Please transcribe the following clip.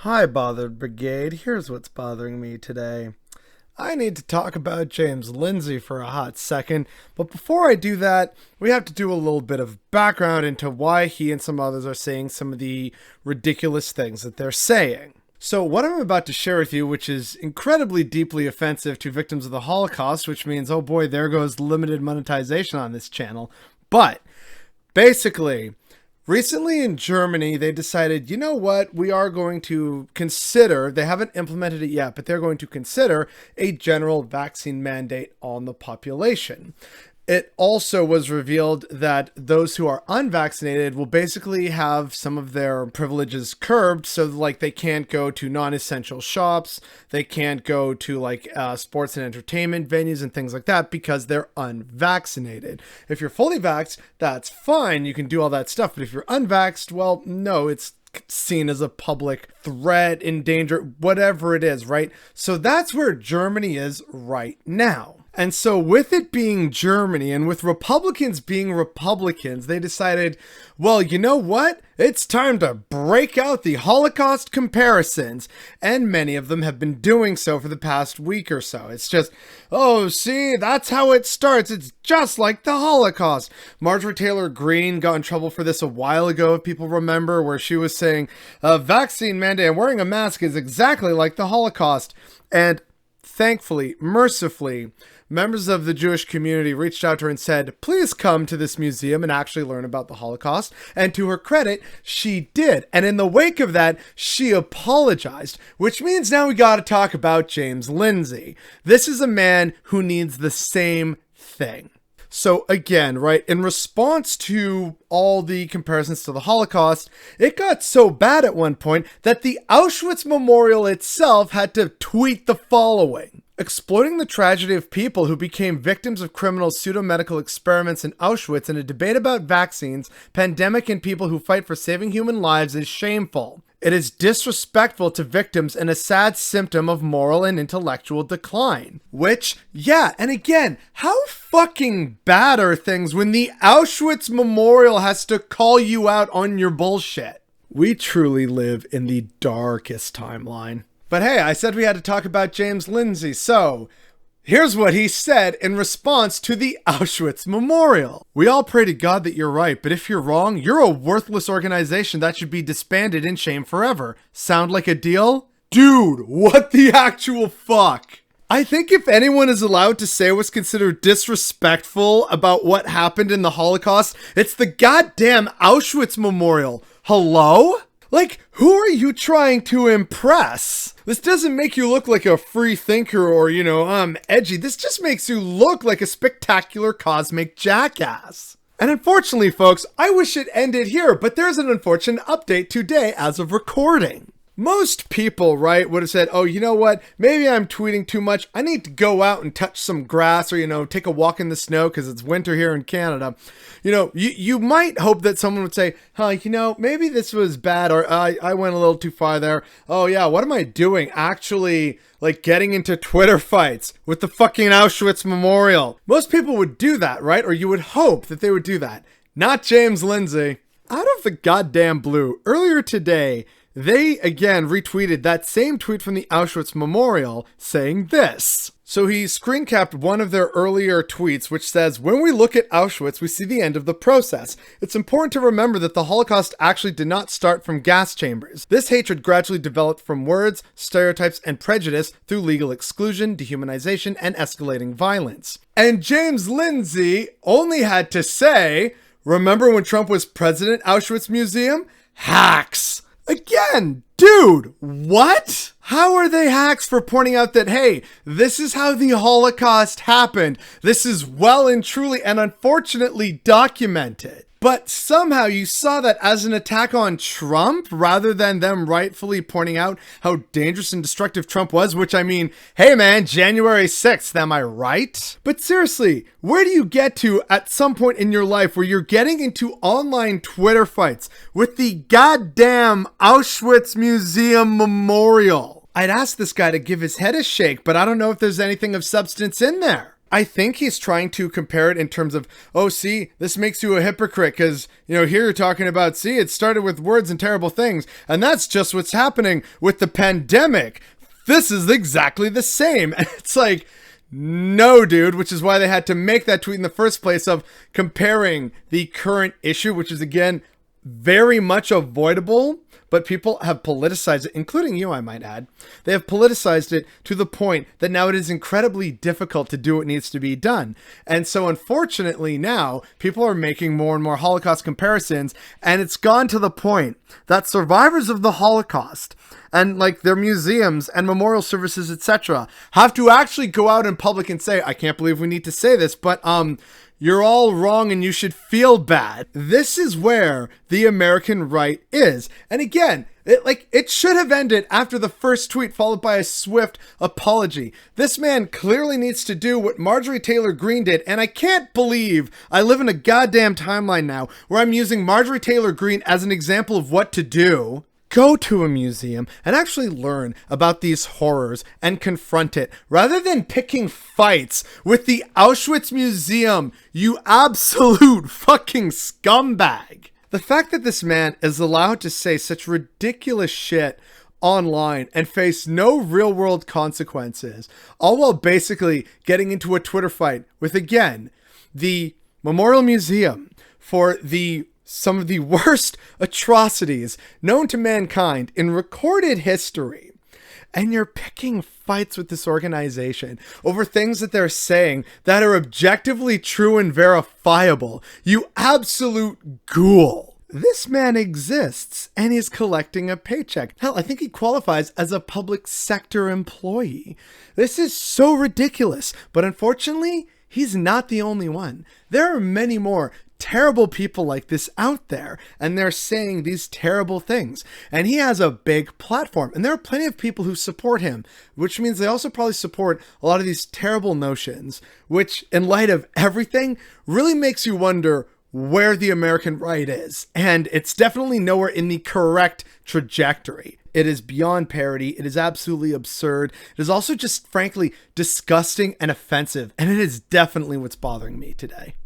Hi, Bothered Brigade. Here's what's bothering me today. I need to talk about James Lindsay for a hot second, but before I do that, we have to do a little bit of background into why he and some others are saying some of the ridiculous things that they're saying. So what I'm about to share with you, which is incredibly deeply offensive to victims of the Holocaust, which means, oh boy, there goes limited monetization on this channel. But basically, recently in Germany, they decided, you know what, we are going to consider, they haven't implemented it yet, but they're going to consider a general vaccine mandate on the population. It also was revealed that those who are unvaccinated will basically have some of their privileges curbed. So like they can't go to non-essential shops. They can't go to like sports and entertainment venues and things like that because they're unvaccinated. If you're fully vaxxed, that's fine. You can do all that stuff. But if you're unvaxxed, well, no, it's seen as a public threat, in danger, whatever it is, right? So that's where Germany is right now. And so with it being Germany and with Republicans being Republicans, they decided, well, you know what? It's time to break out the Holocaust comparisons. And many of them have been doing so for the past week or so. It's just, oh, see, that's how it starts. It's just like the Holocaust. Marjorie Taylor Greene got in trouble for this a while ago, if people remember, where she was saying a vaccine mandate and wearing a mask is exactly like the Holocaust. And thankfully, mercifully, members of the Jewish community reached out to her and said, please come to this museum and actually learn about the Holocaust. And to her credit, she did. And in the wake of that, she apologized, which means now we got to talk about James Lindsay. This is a man who needs the same thing. So again, right, in response to all the comparisons to the Holocaust, it got so bad at one point that the Auschwitz Memorial itself had to tweet the following. Exploiting the tragedy of people who became victims of criminal pseudo-medical experiments in Auschwitz in a debate about vaccines, pandemic, and people who fight for saving human lives is shameful. It is disrespectful to victims and a sad symptom of moral and intellectual decline. Which, yeah, and again, how fucking bad are things when the Auschwitz Memorial has to call you out on your bullshit? We truly live in the darkest timeline. But hey, I said we had to talk about James Lindsay, so here's what he said in response to the Auschwitz Memorial. We all pray to God that you're right, but if you're wrong, you're a worthless organization that should be disbanded in shame forever. Sound like a deal? Dude, what the actual fuck? I think if anyone is allowed to say what's considered disrespectful about what happened in the Holocaust, it's the goddamn Auschwitz Memorial. Hello? Like, who are you trying to impress? This doesn't make you look like a free thinker or, edgy. This just makes you look like a spectacular cosmic jackass. And unfortunately, folks, I wish it ended here, but there's an unfortunate update today as of recording. Most people, right, would have said, oh, you know what? Maybe I'm tweeting too much. I need to go out and touch some grass or, take a walk in the snow because it's winter here in Canada. You might hope that someone would say, maybe this was bad or I went a little too far there. Oh, yeah, what am I doing? Actually, getting into Twitter fights with the fucking Auschwitz Memorial. Most people would do that, right? Or you would hope that they would do that. Not James Lindsay. Out of the goddamn blue, earlier today, they again retweeted that same tweet from the Auschwitz Memorial saying this. So he screen capped one of their earlier tweets, which says, when we look at Auschwitz, we see the end of the process. It's important to remember that the Holocaust actually did not start from gas chambers. This hatred gradually developed from words, stereotypes, and prejudice through legal exclusion, dehumanization, and escalating violence. And James Lindsay only had to say, remember when Trump was president, Auschwitz Museum? Hacks! Again, dude, what? How are they hacks for pointing out that, hey, this is how the Holocaust happened. This is well and truly and unfortunately documented. But somehow you saw that as an attack on Trump rather than them rightfully pointing out how dangerous and destructive Trump was, which I mean, hey man, January 6th, am I right? But seriously, where do you get to at some point in your life where you're getting into online Twitter fights with the goddamn Auschwitz Museum Memorial? I'd ask this guy to give his head a shake, but I don't know if there's anything of substance in there. I think he's trying to compare it in terms of, oh, see, this makes you a hypocrite because, here you're talking about, see, it started with words and terrible things. And that's just what's happening with the pandemic. This is exactly the same. And it's like, no, dude, which is why they had to make that tweet in the first place of comparing the current issue, which is, again, very much avoidable, but people have politicized it, including you, I might add. They have politicized it to the point that now it is incredibly difficult to do what needs to be done. And so unfortunately now, people are making more and more Holocaust comparisons, and it's gone to the point that survivors of the Holocaust and like their museums and memorial services, etc., have to actually go out in public and say, I can't believe we need to say this, but you're all wrong and you should feel bad. This is where the American right is. And again, it should have ended after the first tweet followed by a swift apology. This man clearly needs to do what Marjorie Taylor Greene did. And I can't believe I live in a goddamn timeline now where I'm using Marjorie Taylor Greene as an example of what to do. Go to a museum and actually learn about these horrors and confront it rather than picking fights with the Auschwitz Museum, you absolute fucking scumbag. The fact that this man is allowed to say such ridiculous shit online and face no real world consequences, all while basically getting into a Twitter fight with, again, the Memorial Museum for some of the worst atrocities known to mankind in recorded history. And you're picking fights with this organization over things that they're saying that are objectively true and verifiable. You absolute ghoul. This man exists and he's collecting a paycheck. Hell, I think he qualifies as a public sector employee. This is so ridiculous, but unfortunately, he's not the only one. There are many more terrible people like this out there, and they're saying these terrible things, and he has a big platform, and there are plenty of people who support him, which means they also probably support a lot of these terrible notions, which in light of everything really makes you wonder where the American right is. And it's definitely nowhere in the correct trajectory. It is beyond parody. It is absolutely absurd. It is also just frankly disgusting and offensive, and it is definitely what's bothering me today.